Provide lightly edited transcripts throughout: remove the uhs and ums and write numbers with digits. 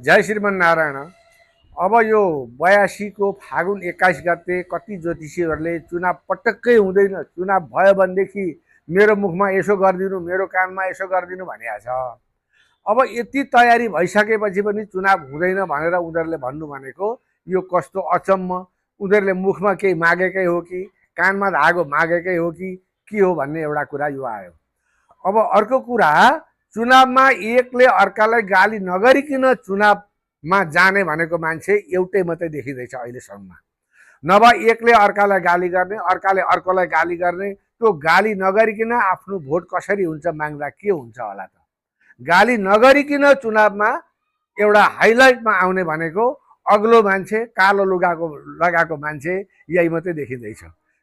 जय श्रीमन्नारायण। अब यो 82 को फागुन 21 गते कति ज्योतिषीहरूले चुनाव पटक्कै हुँदैन, चुनाव भयो भनेदेखि मेरो मुखमा यसो गरिदिनु, मेरो कानमा यसो गरिदिनु भनिएको छ। अब यति तयारी भइसकेपछि पनि चुनाव हुँदैन भनेर उनीहरूले भन्नु भनेको यो कस्तो अचम्म। उनीहरूले मुखमा केही मागेकै हो कि कानमा धागो मागेकै हो कि के हो भन्ने एउटा कुरा यो आयो। अब अर्को कुरा, चुनावमा एकले अर्कालाई गाली नगरिकन चुनावमा जाने भनेको मान्छे एउटै मात्रै देखिँदैछ अहिलेसम्म। नभए एकले अर्कालाई गाली गर्ने, अर्काले अर्कोलाई गाली गर्ने, त्यो गाली नगरिकन आफ्नो भोट कसरी हुन्छ माग्दा के हुन्छ होला त। गाली नगरिकन चुनावमा एउटा हाइलाइटमा आउने भनेको अग्लो मान्छे, कालो लुगाको लगाएको मान्छे यही मात्रै देखिँदैछ।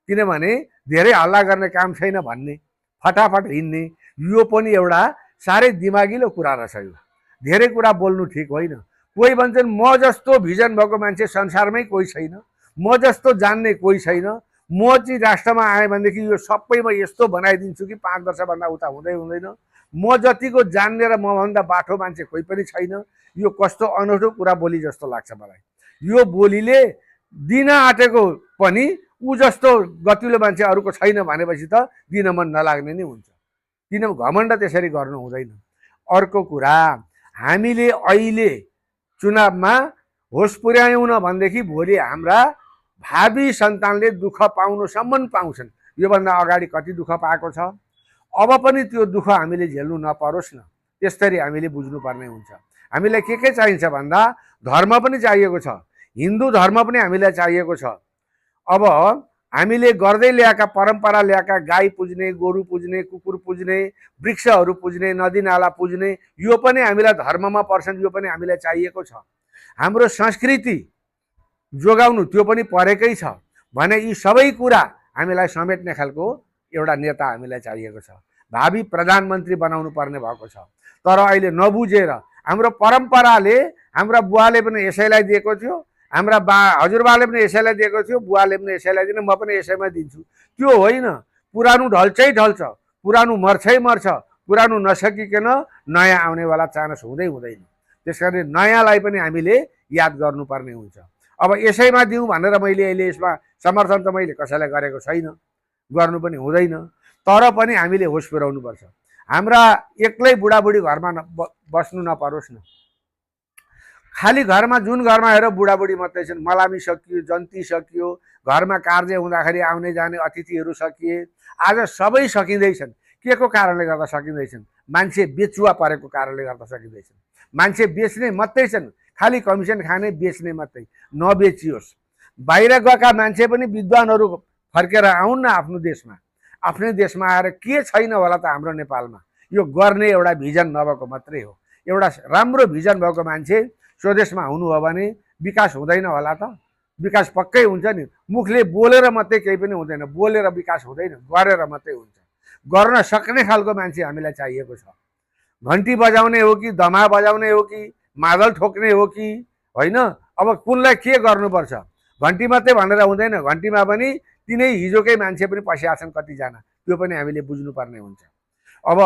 किनभने धेरै हल्ला गर्ने काम छैन भन्ने, फटाफट हिँड्ने, यो पनि एउटा साह्रै दिमागिलो कुरा रहेछ। यो धेरै कुरा बोल्नु ठिक होइन। कोही भन्छन् म जस्तो भिजन भएको मान्छे संसारमै कोही छैन, म जस्तो जान्ने कोही छैन, म चाहिँ राष्ट्रमा आएँ भनेदेखि यो सबैमा यस्तो बनाइदिन्छु कि 5 वर्षभन्दा उता हुँदै हुँदैन, म जतिको जान्ने र मभन्दा बाठो मान्छे कोही पनि छैन। यो कस्तो अनौठो कुरा बोली जस्तो लाग्छ मलाई। यो बोलीले दिन आँटेको पनि ऊ जस्तो गतिलो मान्छे अरूको छैन भनेपछि त दिन मन नलाग्ने नै हुन्छ। किन घमण्ड त्यसरी गर्नु हुँदैन। अर्को कुरा, हामीले अहिले चुनावमा होस पुर्यायौँ न भनेदेखि भोलि हाम्रा भावी सन्तानले दुःख पाउनुसम्म पाउँछन्। योभन्दा अगाडि कति दुःख पाएको छ, अब पनि त्यो दुःख हामीले झेल्नु नपरोस् न, त्यसरी हामीले बुझ्नुपर्ने हुन्छ। हामीलाई के चाहिन्छ भन्दा धर्म पनि चाहिएको छ, हिन्दू धर्म पनि हामीलाई चाहिएको छ। अब हामीले गर्दै ल्याएका परम्परा ल्याएका गाई पुज्ने, गोरु पुज्ने, कुकुर पुज्ने, वृक्षहरू पुज्ने, नदी नाला पुज्ने, यो पनि हामीलाई धर्ममा पर्छन्, यो पनि हामीलाई चाहिएको छ। हाम्रो संस्कृति जोगाउनु त्यो पनि परेकै छ भने यी सबै कुरा हामीलाई समेट्ने खालको एउटा नेता हामीलाई चाहिएको छ। भावी प्रधानमन्त्री बनाउनु पर्ने भएको छ। तर अहिले नबुझेर हाम्रो परम्पराले, हाम्रा बुवाले पनि यसैलाई दिएको थियो, हाम्रा हजुरबाले पनि यसैलाई दिएको थियो, बुवाले पनि यसैलाई दिने, म पनि यसैमा दिन्छु, त्यो होइन। पुरानो ढल्छै ढल्छ, पुरानो मर्छै मर्छ, पुरानो नसकिकन नयाँ आउनेवाला चान्स हुँदै हुँदैन। त्यसकारण नयाँलाई पनि हामीले याद गर्नुपर्ने हुन्छ। अब यसैमा दिउँ भनेर मैले अहिले यसमा समर्थन त मैले कसैलाई गरेको छैन, गर्नु पनि हुँदैन। तर पनि हामीले होस पुर्याउनुपर्छ। हाम्रा एक्लै बुढाबुढी घरमा बस्नु नपरोस् न। खाली घरमा, जुन घरमा हेर बुढाबुढी मात्रै छन्, मलामी सकियो, जन्ती सकियो, घरमा कार्य हुँदाखेरि आउने जाने अतिथिहरू सकिए, आज सबै सकिँदैछन्। के को कारणले गर्दा सकिँदैछन्? मान्छे बेचुवा परेको कारणले गर्दा सकिँदैछन्। मान्छे बेच्ने मात्रै छन्, खालि कमिसन खाने, बेच्ने मात्रै। नबेचियोस्। बाहिर गएका मान्छे पनि विद्वानहरू फर्केर आउन् न आफ्नो देशमा। आफ्नै देशमा आएर के छैन होला त हाम्रो नेपालमा, यो गर्ने एउटा भिजन नभएको मात्रै हो। एउटा राम्रो भिजन भएको मान्छे स्वदेशमा हुनु हो भने विकास हुँदैन होला त? विकास पक्कै हुन्छ नि। मुखले बोलेर मात्रै केही पनि हुँदैन, बोलेर विकास हुँदैन, गरेर मात्रै हुन्छ। गर्न सक्ने खालको मान्छे हामीलाई चाहिएको छ। घन्टी बजाउने हो कि, धमा बजाउने हो कि, मादल ठोक्ने हो कि होइन, अब कुनलाई के गर्नुपर्छ? घन्टी मात्रै भनेर हुँदैन, घन्टीमा पनि तिनै हिजोकै मान्छे पनि पसिया छन् कतिजना, त्यो पनि हामीले बुझ्नुपर्ने हुन्छ। अब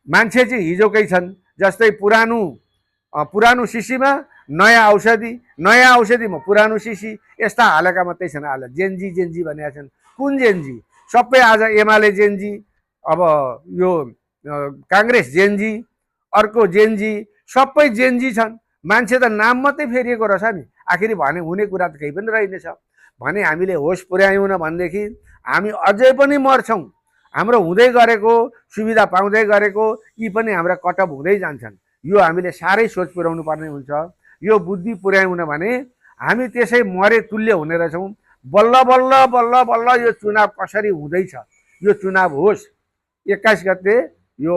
मान्छे चाहिँ हिजोकै छन्, जस्तै पुरानो सिसीमा नयाँ औषधि, नयाँ औषधिमा पुरानो सिसी, यस्ता हालेका मात्रै छन्। आज जेन्जी भनेका छन्। कुन जेन्जी? सबै आज एमाले जेन्जी, अब यो काङ्ग्रेस जेन्जी, अर्को जेन्जी, सबै जेन्जी छन्। मान्छे त नाम मात्रै फेरिएको रहेछ नि। आखिरी भने हुने कुरा त केही पनि रहेनछ भने हामीले होस पुर्यायौँ न भनेदेखि हामी अझै पनि मर्छौँ। हाम्रो हुँदै गरेको, सुविधा पाउँदै गरेको यी पनि हाम्रा कटअप हुँदै जान्छन्। यो हामीले साह्रै सोच पुर्याउनु पर्ने हुन्छ। यो बुद्धि पुर्याउन भने हामी त्यसै मरे तुल्य हुने रहेछौँ। बल्ल बल्ल बल्ल बल्ल यो चुनाव कसरी हुँदैछ, यो चुनाव होस्। 21 गते, यो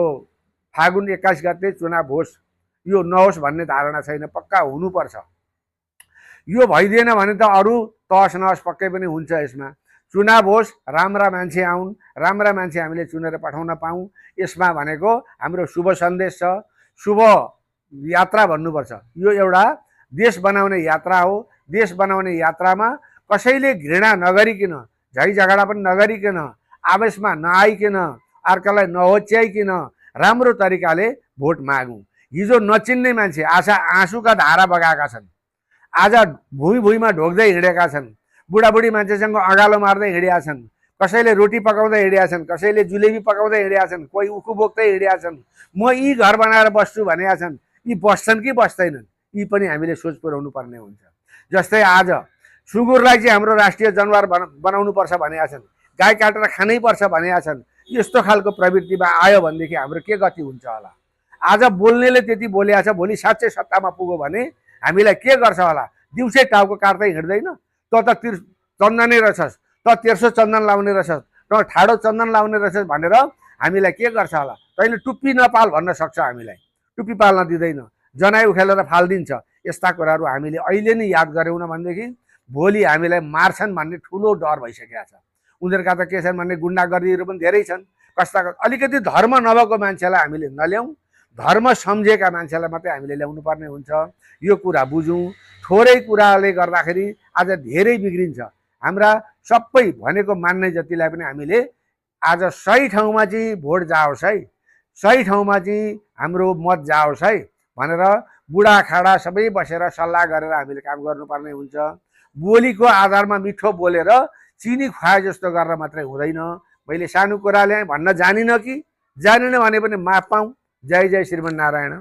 फागुन 21 गते चुनाव होस्। यो नहोस् भन्ने धारणा छैन, पक्का हुनुपर्छ। यो भइदिएन भने त अरू तहस नहस पक्कै पनि हुन्छ। यसमा चुनाव होस्, राम्रा मान्छे आउन्, राम्रा मान्छे हामीले चुनेर पठाउन पाऊँ। यसमा भनेको हाम्रो शुभ सन्देश छ, शुभ यात्रा भन्नुपर्छ। यो एउटा देश बनाउने यात्रा हो। देश बनाउने यात्रामा कसैले घृणा नगरिकन, झै झगडा पनि नगरिकन, आवेशमा नआइकन, अर्कालाई नहोच्याइकन राम्रो तरिकाले भोट मागौँ। हिजो नचिन्ने मान्छे आज आँसुका धारा बगाएका छन्, आज भुइँमा ढोक्दै हिँडेका छन्, बुढाबुढी मान्छेसँग अँगालो मार्दै हिँडेका छन्, कसैले रोटी पकाउँदै हिँडेका छन्, कसैले जुलेबी पकाउँदै हिँडेका छन्, कोही उखु बोक्दै हिँडेका छन्, म यी घर बनाएर बस्छु भनेका छन्। यी बस्छन् कि बस्दैनन्, यी पनि हामीले सोच पुर्याउनु पर्ने हुन्छ। जस्तै आज सुँगुरलाई चाहिँ हाम्रो राष्ट्रिय जनावर बनाउनु पर्छ भनेका छन्, गाई काटेर खानै पर्छ भनेका छन्। यस्तो खालको प्रवृत्तिमा आयो भनेदेखि हाम्रो के गति हुन्छ होला? आज बोल्नेले त्यति बोलेको छ, भोलि साँच्चै सत्तामा पुग्यो भने हामीलाई के गर्छ होला? दिउँसै टाउको काट्दै हिँड्दैन? त चन्दनै रहेछस्, त तेर्सो चन्दन लाउने रहेछस्, त ठाडो चन्दन लाउने रहेछस् भनेर हामीलाई के गर्छ होला? तैँले टुप्पी नपाल भन्न सक्छ हामीलाई, टुप्पी पाल्न दिँदैन, जनाइ उखेलेर फालिदिन्छ। यस्ता कुराहरू हामीले अहिले नै याद गऱ्यौँ भनेदेखि भोलि हामीलाई मार्छन् भन्ने ठुलो डर भइसकेको छ। उनीहरूका त के छन् भन्ने गुन्डागर्दीहरू पनि धेरै छन्। कस्ता अलिकति धर्म नभएको मान्छेलाई हामीले नल्याउँ, धर्म सम्झेका मान्छेलाई मात्रै हामीले ल्याउनु पर्ने हुन्छ। यो कुरा बुझौँ। थोरै कुराले गर्दाखेरि आज धेरै बिग्रिन्छ। हाम्रा सबै भनेको मान्ने जतिलाई पनि हामीले आज सही ठाउँमा चाहिँ भोट जाओस् है, सही ठाउँमा चाहिँ हाम्रो मत जाओस् है भनेर बुढाखाडा सबै बसेर सल्लाह गरेर हामीले काम गर्नुपर्ने हुन्छ। बोलीको आधारमा मिठो बोलेर चिनी खुवाए जस्तो गरेर मात्रै हुँदैन। मैले सानो कुरा ल्याएँ भन्न जानिनँ कि जानिनँ भने पनि माफ पाऊँ। जय जय श्रीमन नारायण।